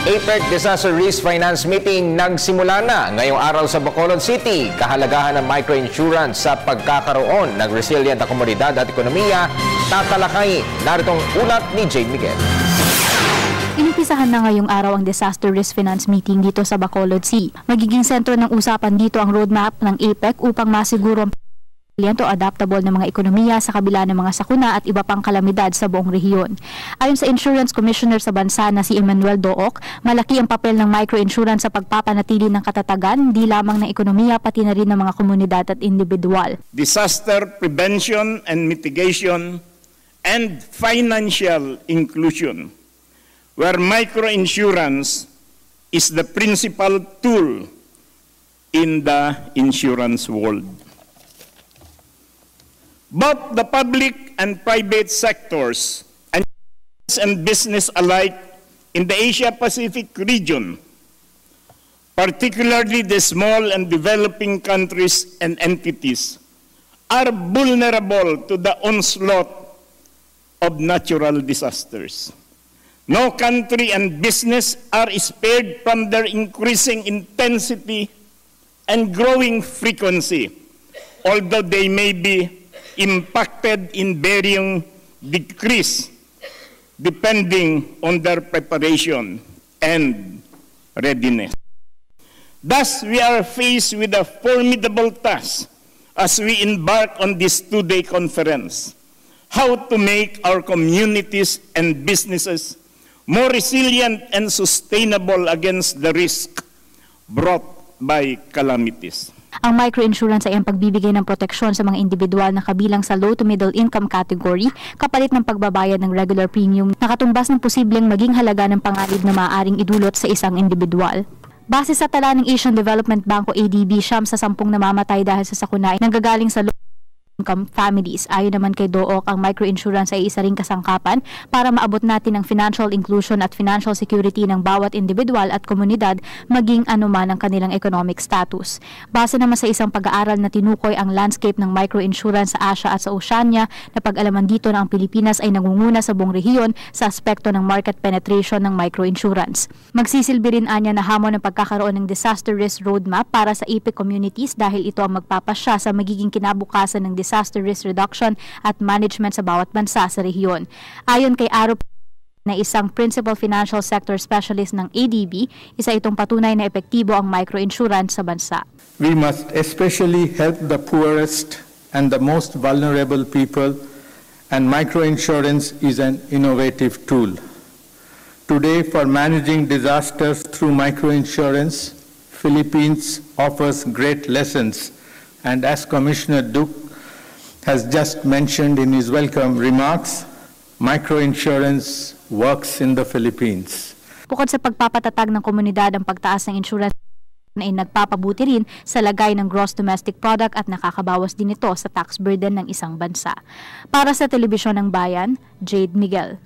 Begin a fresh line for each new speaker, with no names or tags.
APEC Disaster Risk Finance Meeting nagsimula na ngayong araw sa Bacolod City. Kahalagahan ng microinsurance sa pagkakaroon ng resilient na komunidad at ekonomiya tatalakay. Naritong ulat ni Jade Miguel.
Inumpisahan na ngayong araw ang Disaster Risk Finance Meeting dito sa Bacolod City. Magiging sentro ng usapan dito ang roadmap ng APEC upang masiguro ang o adaptable na mga ekonomiya sa kabila ng mga sakuna at iba pang kalamidad sa buong rehiyon. Ayon sa Insurance Commissioner sa bansa na si Emmanuel Dook, malaki ang papel ng microinsurance sa pagpapanatili ng katatagan, hindi lamang ng ekonomiya pati na rin ng mga komunidad at individual.
Disaster prevention and mitigation and financial inclusion, where microinsurance is the principal tool in the insurance world. Both the public and private sectors and business alike in the Asia-Pacific region, particularly the small and developing countries and entities, are vulnerable to the onslaught of natural disasters. No country and business are spared from their increasing intensity and growing frequency, although they may be impacted in varying degrees depending on their preparation and readiness. Thus, we are faced with a formidable task as we embark on this two-day conference: how to make our communities and businesses more resilient and sustainable against the risk brought by calamities.
Ang microinsurance ay ang pagbibigay ng proteksyon sa mga individual na kabilang sa low to middle income category kapalit ng pagbabayad ng regular premium na katumbas ng posibleng maging halaga ng panganib na maaaring idulot sa isang individual. Base sa tala ng Asian Development Bank o ADB, 9 sa 10 namamatay dahil sa sakuna ay nanggagaling sa low income families. Ayon naman kay Dook, ang microinsurance ay isa ring kasangkapan para maabot natin ang financial inclusion at financial security ng bawat individual at komunidad maging anuman ang kanilang economic status. Base naman sa isang pag-aaral na tinukoy ang landscape ng microinsurance sa Asia at sa Oceania, na pag-alaman dito na ang Pilipinas ay nangunguna sa buong rehiyon sa aspekto ng market penetration ng microinsurance. Magsisilbi rin anya na hamon ng pagkakaroon ng disaster risk roadmap para sa APEC communities dahil ito ang magpapasya sa magiging kinabukasan ng disaster risk reduction at management sa bawat bansa sa rehiyon. Ayon kay Aro na isang principal financial sector specialist ng ADB, isa itong patunay na epektibo ang microinsurance sa bansa.
We must especially help the poorest and the most vulnerable people, and microinsurance is an innovative tool. Today, for managing disasters through microinsurance, Philippines offers great lessons, and as Commissioner Duke has just mentioned in his welcome remarks, microinsurance works in the Philippines.
Bukod sa pagpapatatag ng komunidad, ang pagtaas ng insurance ay nagpapabuti rin sa lagay ng gross domestic product at nakakabawas din ito sa tax burden ng isang bansa. Para sa Telebisyon ng Bayan, Jade Miguel.